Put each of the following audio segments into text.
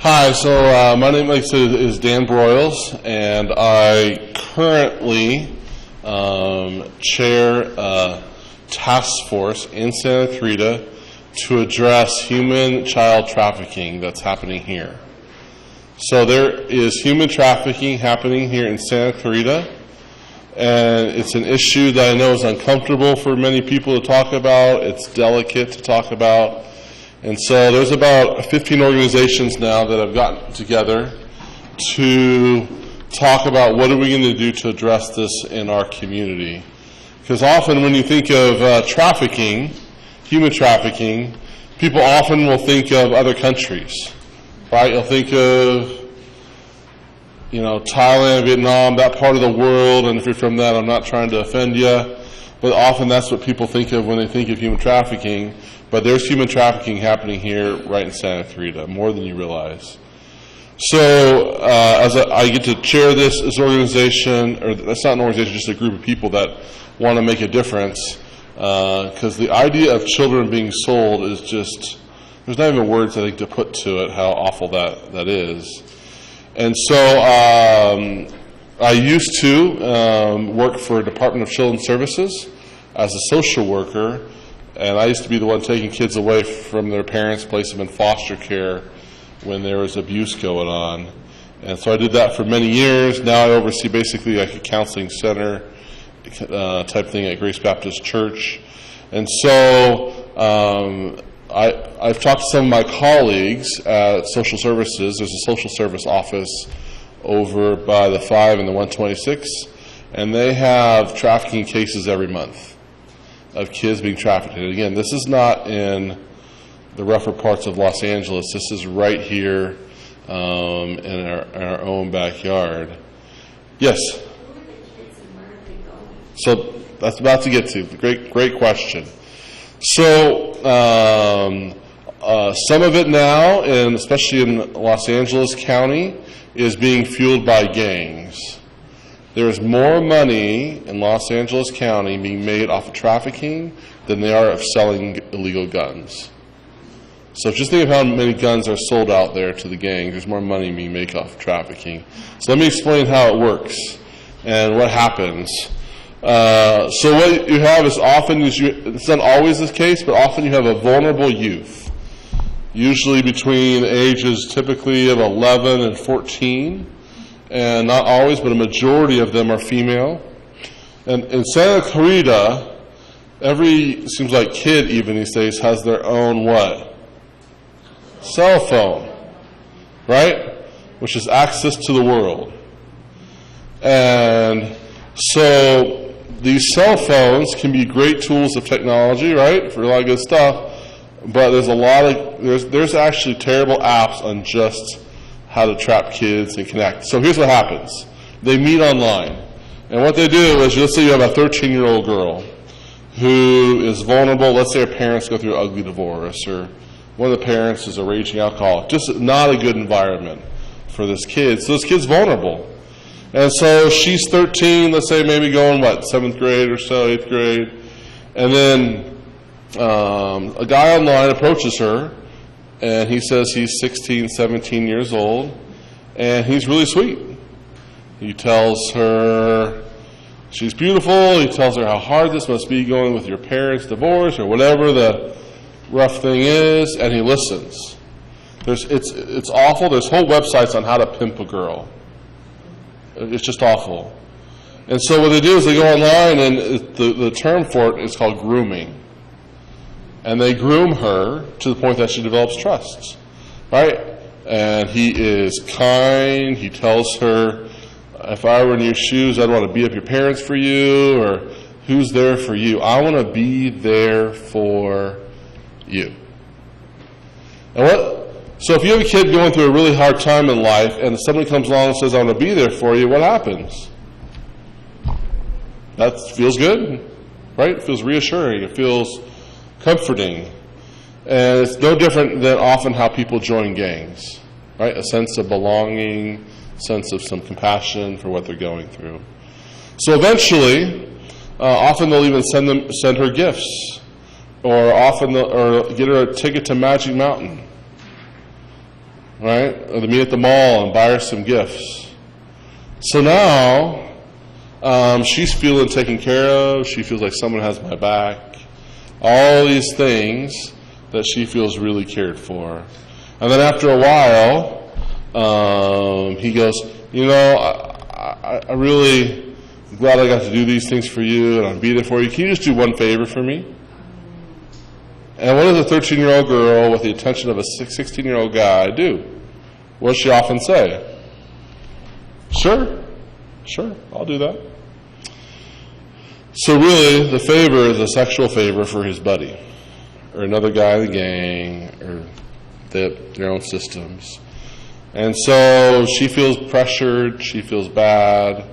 Hi, so my name, like I said, is Dan Broyles, and I currently chair a task force in Santa Clarita to address human child trafficking that's happening here. So there is human trafficking happening here in Santa Clarita, and it's an issue that I know is uncomfortable for many people to talk about. It's delicate to talk about. And so there's about 15 organizations now that have gotten together to talk about what are we going to do to address this in our community. Because often when you think of trafficking, human trafficking, people often will think of other countries, right? You'll think of, Thailand, Vietnam, that part of the world, and if you're from that, I'm not trying to offend you, but often that's what people think of when they think of human trafficking. But there's human trafficking happening here right in Santa Clarita, more than you realize. So as I get to chair this organization, or that's not an organization, just a group of people that want to make a difference, because the idea of children being sold is just, there's not even words I think to put to it how awful that is. And so I used to work for Department of Children's Services as a social worker, and I used to be the one taking kids away from their parents, place them in foster care when there was abuse going on. And so I did that for many years. Now I oversee basically like a counseling center type thing at Grace Baptist Church. And so I've talked to some of my colleagues at social services. There's a social service office over by the 5 and the 126, and they have trafficking cases every month of kids being trafficked. And again, this is not in the rougher parts of Los Angeles. This is right here in our own backyard. Yes? Who are the kids and where are they going? So that's about to get to. Great question. So some of it now, and especially in Los Angeles County, is being fueled by gangs. There's more money in Los Angeles County being made off of trafficking than they are of selling illegal guns. So just think of how many guns are sold out there to the gangs. There's more money being made off of trafficking. So let me explain how it works and what happens. So what you have is often, it's not always the case, but often you have a vulnerable youth, usually between the ages typically of 11 and 14. And not always, but a majority of them are female. And in Santa Clarita, seems like kid even these days has their own what? Cell phone, right? Which is access to the world. And so these cell phones can be great tools of technology, right? For a lot of good stuff. But there's actually terrible apps on just how to trap kids and connect. So here's what happens. They meet online. And what they do is, let's say you have a 13-year-old girl who is vulnerable. Let's say her parents go through an ugly divorce, or one of the parents is a raging alcoholic. Just not a good environment for this kid. So this kid's vulnerable. And so she's 13, let's say maybe going, 7th grade or so, 8th grade. And then a guy online approaches her, and he says he's 16, 17 years old, and he's really sweet. He tells her she's beautiful. He tells her how hard this must be going with your parents' divorce or whatever the rough thing is, and he listens. It's awful. There's whole websites on how to pimp a girl. It's just awful. And so what they do is they go online, and the term for it is called grooming. And they groom her to the point that she develops trust, right? And he is kind. He tells her, if I were in your shoes, I'd want to beat up your parents for you, or who's there for you? I want to be there for you. So if you have a kid going through a really hard time in life, and somebody comes along and says, I want to be there for you, what happens? That feels good, right? It feels reassuring. It feels comforting. And it's no different than often how people join gangs, right? A sense of belonging, sense of some compassion for what they're going through. So eventually, often they'll even send her gifts, or get her a ticket to Magic Mountain. right? Or to meet at the mall and buy her some gifts. So now she's feeling taken care of. She feels like someone has my back. All these things that she feels really cared for. And then after a while, he goes, you know, I really am glad I got to do these things for you, and I'll be there for you. Can you just do one favor for me? And what does a 13-year-old girl with the attention of a 16-year-old guy do? What does she often say? Sure, I'll do that. So really, the favor is a sexual favor for his buddy, or another guy in the gang, or their own systems. And so she feels pressured, she feels bad.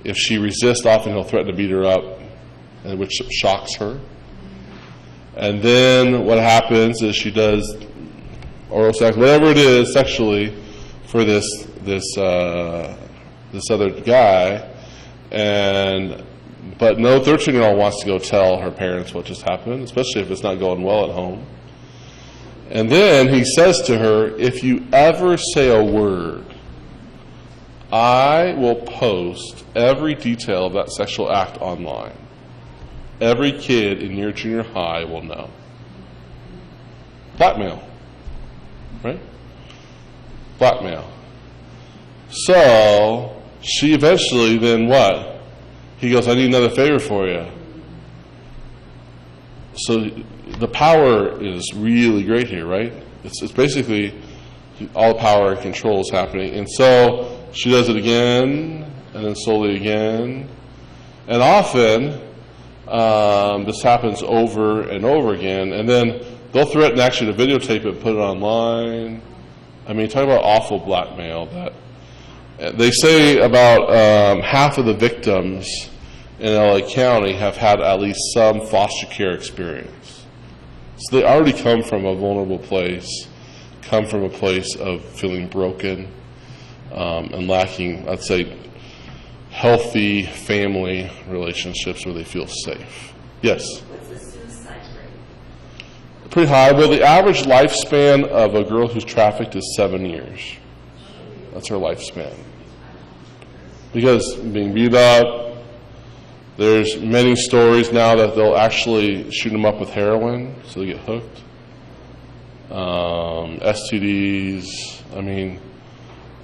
If she resists, often he'll threaten to beat her up, which shocks her. And then what happens is she does oral sex, whatever it is sexually, for this other guy, but no 13-year-old wants to go tell her parents what just happened, especially if it's not going well at home. And then he says to her, if you ever say a word, I will post every detail of that sexual act online. Every kid in your junior high will know. Blackmail. Right? Blackmail. So she eventually then what? He goes, I need another favor for you. So the power is really great here, right? It's basically all the power and control is happening. And so she does it again, and then slowly again. And often, this happens over and over again. And then they'll threaten actually to videotape it and put it online. I mean, talk about awful blackmail. That they say about half of the victims in LA County have had at least some foster care experience. So they already come from a vulnerable place, come from a place of feeling broken and lacking, I'd say, healthy family relationships where they feel safe. Yes? What's the suicide rate? Pretty high. Well, the average lifespan of a girl who's trafficked is 7 years. That's her lifespan. Because being beat up, there's many stories now that they'll actually shoot them up with heroin so they get hooked. STDs, I mean,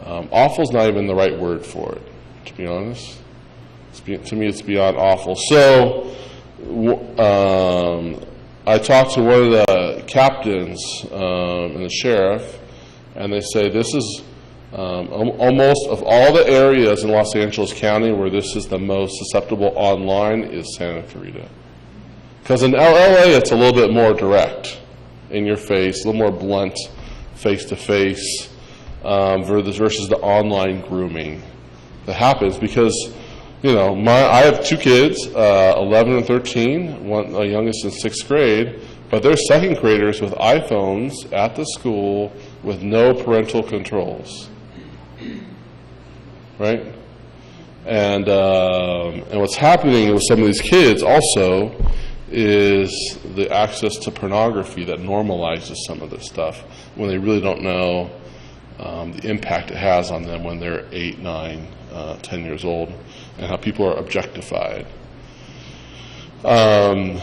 awful's not even the right word for it, to be honest. To me, it's beyond awful. So, I talked to one of the captains and the sheriff, and they say this is almost of all the areas in Los Angeles County where this is the most susceptible online is Santa Clarita. Because in LA, it's a little bit more direct, in your face, a little more blunt, face-to-face, versus the online grooming that happens. Because, you know, I have two kids, 11 and 13, my youngest in 6th grade, but they're second graders with iPhones at the school with no parental controls. Right? And what's happening with some of these kids also is the access to pornography that normalizes some of this stuff when they really don't know the impact it has on them when they're 8, 9, 10 years old, and how people are objectified. One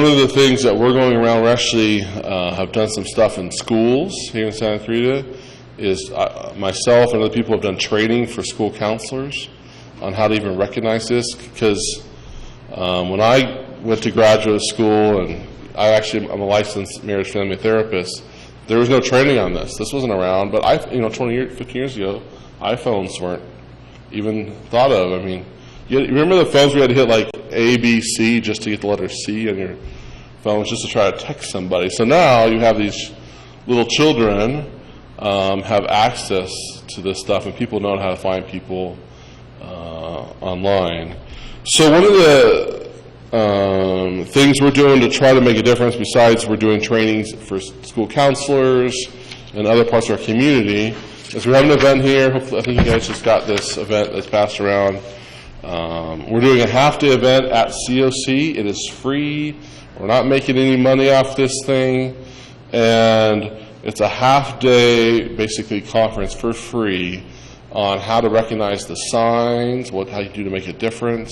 of the things that we're going around, we actually have done some stuff in schools here in Santa Clarita, is myself and other people have done training for school counselors on how to even recognize this. Because when I went to graduate school, and I'm a licensed marriage family therapist, there was no training on this. This wasn't around. But 15 years ago, iPhones weren't even thought of. I mean, you remember the phones where you had to hit like A, B, C just to get the letter C on your phones just to try to text somebody. So now you have these little children have access to this stuff, and people know how to find people online. So one of the things we're doing to try to make a difference, besides we're doing trainings for school counselors and other parts of our community, is we have an event here. Hopefully, I think you guys just got this event that's passed around. We're doing a half-day event at COC. It is free. We're not making any money off this thing. And it's a half-day, basically, conference for free on how to recognize the signs, how you do to make a difference.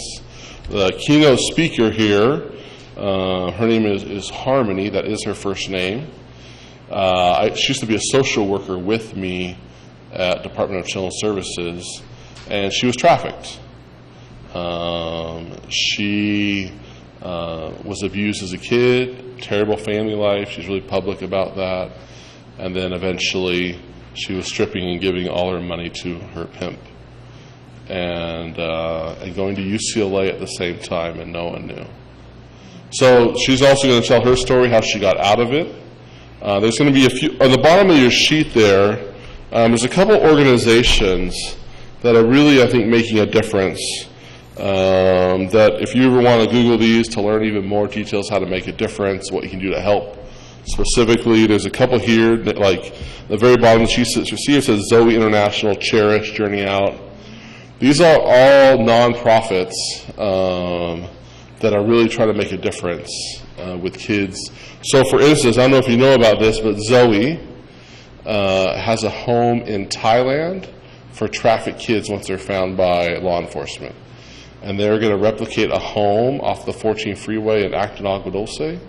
The keynote speaker here, her name is Harmony. That is her first name. She used to be a social worker with me at Department of Children's Services, and she was trafficked. She was abused as a kid, terrible family life. She's really public about that. And then eventually she was stripping and giving all her money to her pimp. And going to UCLA at the same time, and no one knew. So she's also going to tell her story, how she got out of it. There's going to be a few, on the bottom of your sheet there, there's a couple organizations that are really, I think, making a difference. That if you ever want to Google these to learn even more details how to make a difference, what you can do to help specifically, there's a couple here, that, like the very bottom, she see it says Zoe International, Cherish, Journey Out. These are all nonprofits that are really trying to make a difference with kids. So for instance, I don't know if you know about this, but Zoe has a home in Thailand for trafficked kids once they're found by law enforcement. And they're going to replicate a home off the 14 freeway in Acton, Agua Dulce,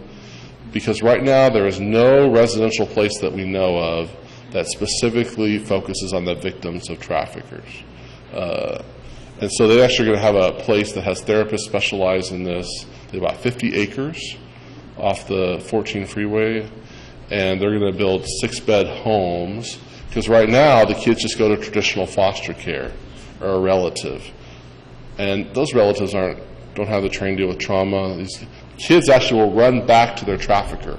because right now there is no residential place that we know of that specifically focuses on the victims of traffickers. And so they're actually going to have a place that has therapists specialized in this. They have about 50 acres off the 14 freeway, and they're going to build 6-bed homes, because right now the kids just go to traditional foster care or a relative. And those relatives don't have the training to deal with trauma. These kids actually will run back to their trafficker.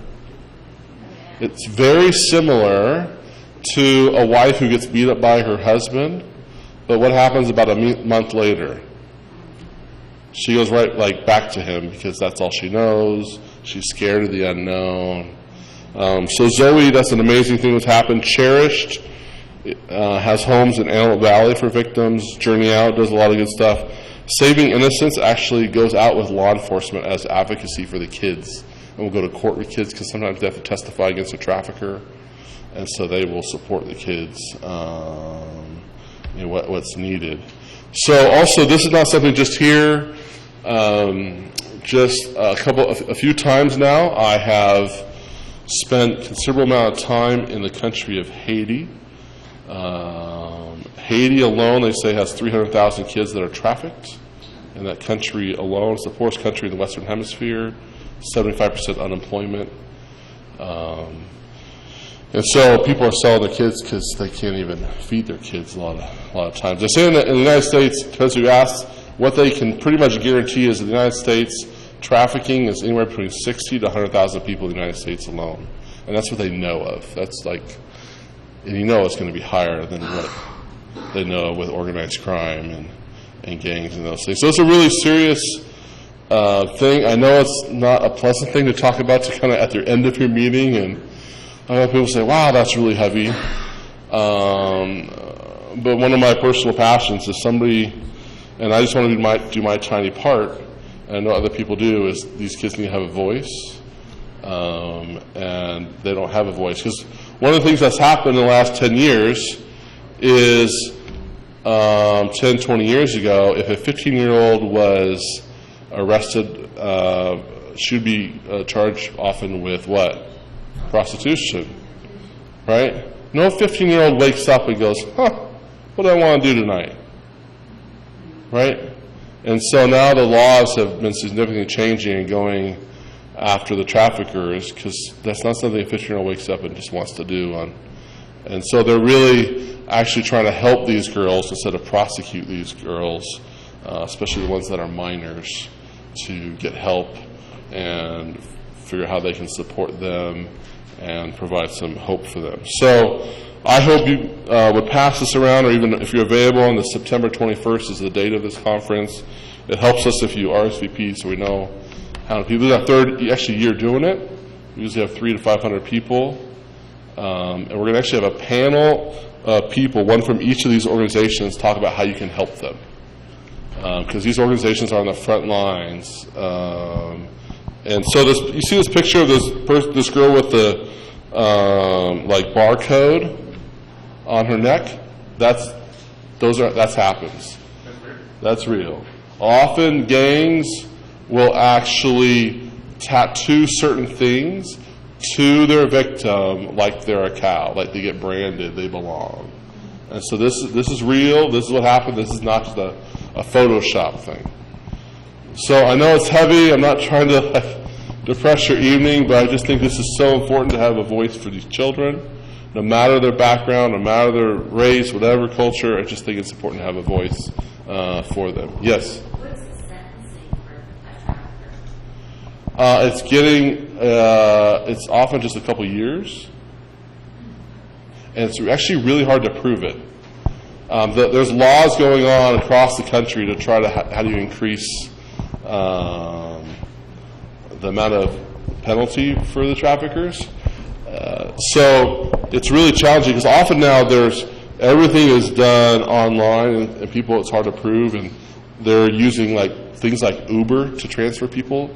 It's very similar to a wife who gets beat up by her husband, but what happens about a month later? She goes right back to him because that's all she knows. She's scared of the unknown. So Zoe, that's an amazing thing that's happened. Cherished has homes in Antelope Valley for victims. Journey Out does a lot of good stuff. Saving Innocence actually goes out with law enforcement as advocacy for the kids, and will go to court with kids because sometimes they have to testify against a trafficker, and so they will support the kids, what's needed. So also, this is not something just here. Just a few times now, I have spent a considerable amount of time in the country of Haiti. Haiti alone, they say, has 300,000 kids that are trafficked. In that country alone, it's the poorest country in the Western Hemisphere, 75% unemployment. And so people are selling their kids because they can't even feed their kids a lot of times. They say in the United States, because we asked, what they can pretty much guarantee is in the United States, trafficking is anywhere between 60 to 100,000 people in the United States alone. And that's what they know of. That's like, and you know it's going to be higher than what they know with organized crime and gangs and those things. So it's a really serious thing. I know it's not a pleasant thing to talk about to kind of at the end of your meeting, and I know people say, wow, that's really heavy. But one of my personal passions is somebody, and I just want to do my tiny part, and I know other people do, is these kids need to have a voice, and they don't have a voice. Because one of the things that's happened in the last 10 years is 10, 20 years ago, if a 15-year-old was arrested, she would be charged often with what? Prostitution, right? No 15-year-old wakes up and goes, what do I want to do tonight? Right? And so now the laws have been significantly changing and going after the traffickers, because that's not something a 15-year-old wakes up and just wants to do. And so they're really actually trying to help these girls instead of prosecute these girls, especially the ones that are minors, to get help and figure out how they can support them and provide some hope for them. So I hope you would pass this around, or even if you're available on the September 21st is the date of this conference. It helps us if you RSVP so we know how many people. This is our third year doing it. We usually have 300 to 500 people. And we're going to actually have a panel of people, one from each of these organizations, talk about how you can help them. Because these organizations are on the front lines. And so you see this picture of this girl with the like barcode on her neck, that's happens. That's real. Often gangs will actually tattoo certain things to their victim like they're a cow, like they get branded, they belong. And so this is real, this is what happened, this is not just a Photoshop thing. So I know it's heavy, I'm not trying to depress your evening, but I just think this is so important to have a voice for these children. No matter their background, no matter their race, whatever culture, I just think it's important to have a voice for them. Yes? What's the sentencing for a trafficker? It's often just a couple years. And it's actually really hard to prove it. There's laws going on across the country to try to how do you increase the amount of penalty for the traffickers. So it's really challenging because often now everything is done online and people, it's hard to prove, and they're using things like Uber to transfer people.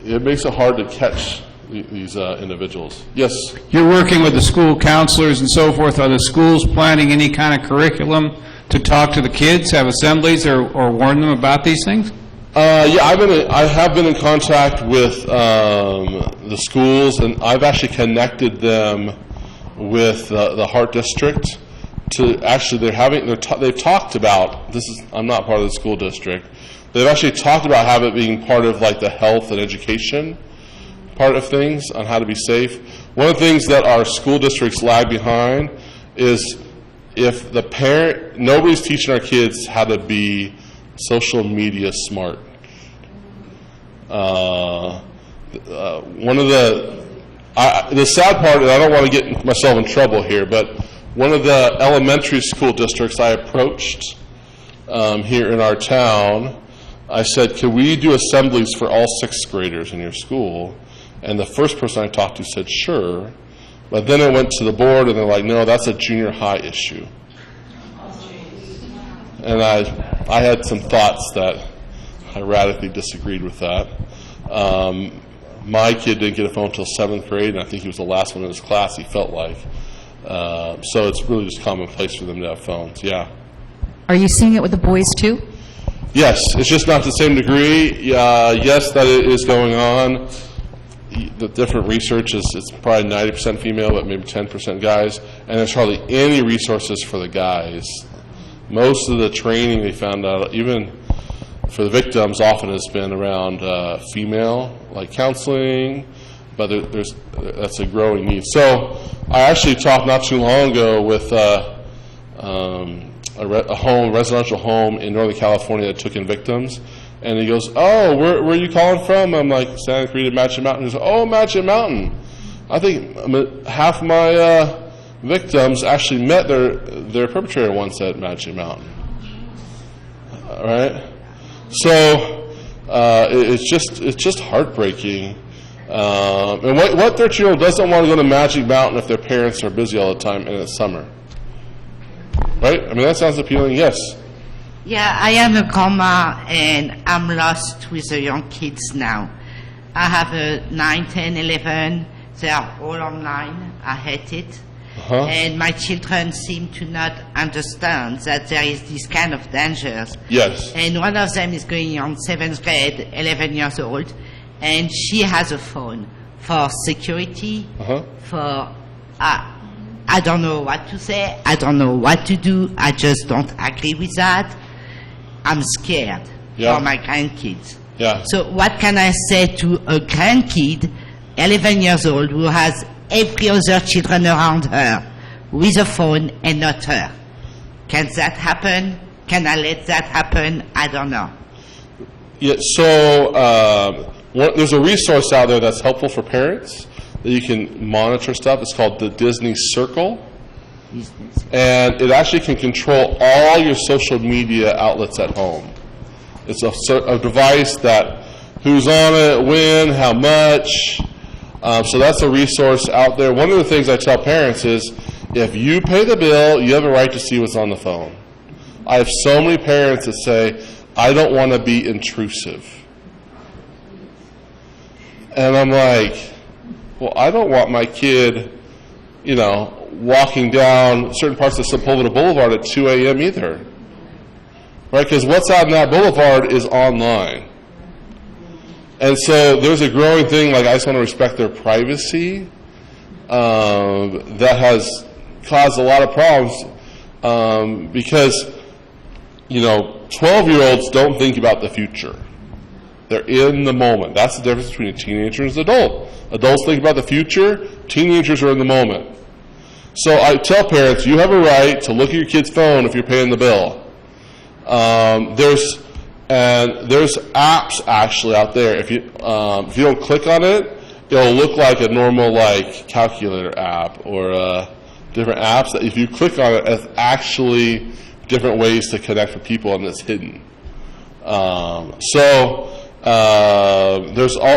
It makes it hard to catch these individuals. Yes? You're working with the school counselors and so forth. Are the schools planning any kind of curriculum to talk to the kids, have assemblies, or warn them about these things? Yeah, I have been in contact with the schools, and I've actually connected them with the Heart District. They've talked about this. I'm not part of the school district. They've actually talked about having it being part of the health and education part of things on how to be safe. One of the things that our school districts lag behind is if the parent, nobody's teaching our kids how to be social media smart. One of the sad part, and I don't want to get myself in trouble here, but one of the elementary school districts I approached here in our town, I said, can we do assemblies for all 6th graders in your school? And the first person I talked to said, sure. But then it went to the board, and they're like, no, that's a junior high issue. And I had some thoughts that I radically disagreed with that. My kid didn't get a phone until 7th grade, and I think he was the last one in his class, he felt like. So it's really just commonplace for them to have phones, yeah. Are you seeing it with the boys too? Yes, it's just not to the same degree. Yes, that it is going on. The different research is it's probably 90% female, but maybe 10% guys, and there's hardly any resources for the guys. Most of the training they found out, even for the victims, often has been around female, like counseling, but that's a growing need. So I actually talked not too long ago with a residential home in Northern California that took in victims. And he goes, oh, where are you calling from? I'm like, Santa Clarita, Magic Mountain. He goes, oh, Magic Mountain. I think half my victims actually met their perpetrator once at Magic Mountain. All right? So it's just heartbreaking. And what 13-year-old doesn't want to go to Magic Mountain if their parents are busy all the time and it's summer? Right? I mean, that sounds appealing. Yes. Yeah, I am a grandma and I'm lost with the young kids now. I have a 9, 10, 11. They are all online. I hate it. Uh-huh. And my children seem to not understand that there is this kind of dangers. Yes. And one of them is going on 7th grade, 11 years old, and she has a phone for security, Uh-huh. for... I don't know what to say. I don't know what to do. I just don't agree with that. I'm scared for my grandkids. Yeah. So what can I say to a grandkid, 11 years old, who has every other children around her with a phone and not her? Can that happen? Can I let that happen? I don't know. Yeah, so there's a resource out there that's helpful for parents that you can monitor stuff. It's called the Disney Circle. And it actually can control all your social media outlets at home. It's a device that who's on it, when, how much. So that's a resource out there. One of the things I tell parents is if you pay the bill, you have a right to see what's on the phone. I have so many parents that say, I don't want to be intrusive. And I'm like, well, I don't want my kid, walking down certain parts of Sepulveda Boulevard at 2 a.m. either. Right? Because what's on that boulevard is online. And so there's a growing thing, like I just want to respect their privacy, that has caused a lot of problems because, 12-year-olds don't think about the future. They're in the moment. That's the difference between a teenager and an adult. Adults think about the future. Teenagers are in the moment. So I tell parents, you have a right to look at your kid's phone if you're paying the bill. There's apps actually out there. If you don't click on it, it'll look like a normal calculator app or different apps that if you click on it, it's actually different ways to connect with people, and it's hidden.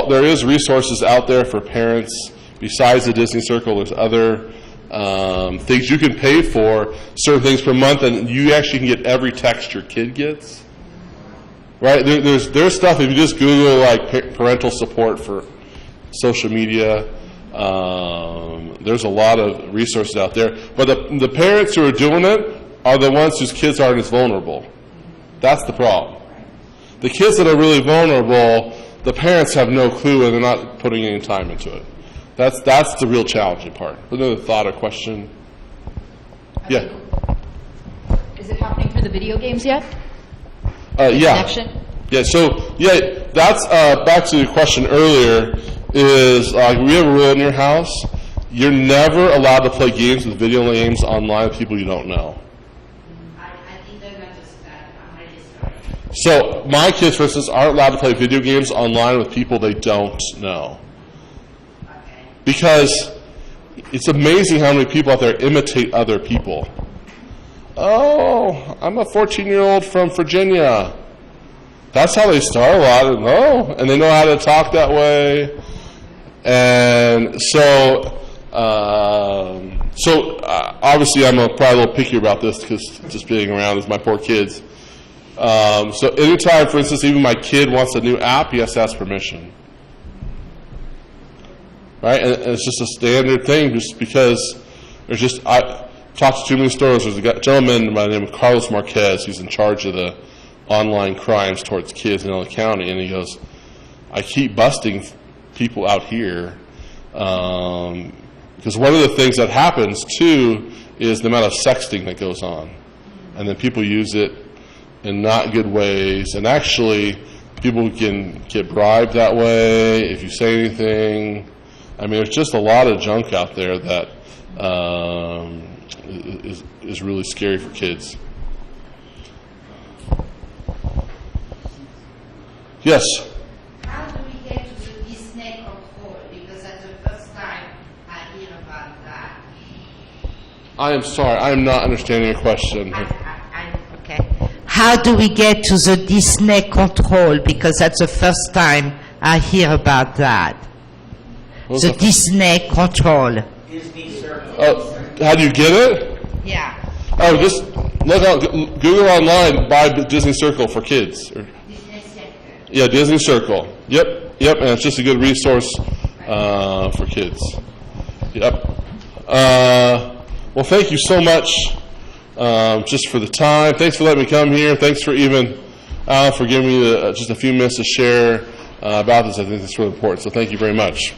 There is resources out there for parents besides the Disney Circle. There's other things you can pay for, certain things per month, and you actually can get every text your kid gets. Right? There's stuff, if you just Google parental support for social media, there's a lot of resources out there. But the parents who are doing it are the ones whose kids aren't as vulnerable. That's the problem. The kids that are really vulnerable, the parents have no clue and they're not putting any time into it. That's the real challenging part. Another thought or question? Yeah. Is it happening for the video games yet? Yeah. Connection? Yeah, that's back to the question earlier, is we have a rule in your house. You're never allowed to play games with video games online with people you don't know. I didn't understand. I'm really sorry. So my kids, for instance, aren't allowed to play video games online with people they don't know. Okay. Because it's amazing how many people out there imitate other people. Oh, I'm a 14-year-old from Virginia. That's how they start a lot. And they know how to talk that way. And so obviously I'm probably a little picky about this because just being around is my poor kids. So anytime, for instance, even my kid wants a new app, he has to ask permission. Right? And it's just a standard thing just because I talked to too many stores. There's a gentleman by the name of Carlos Marquez. He's in charge of the online crimes towards kids in LA County. And he goes, I keep busting people out here because one of the things that happens, too, is the amount of sexting that goes on. And then people use it in not good ways. And actually, people can get bribed that way if you say anything. I mean, there's just a lot of junk out there that is really scary for kids. Yes? How do we get to the Disney control? Because that's the first time I hear about that. I am sorry. I am not understanding your question. Okay. How do we get to the Disney control? Because that's the first time I hear about that. What was The Disney control. how do you get it? Yeah. Oh, just look out, Google online, buy Disney Circle for kids. Disney Center. Yeah, Disney Circle. Yep, and it's just a good resource for kids. Yep. Well, thank you so much just for the time. Thanks for letting me come here. Thanks for even for giving me just a few minutes to share about this. I think it's really important. So thank you very much.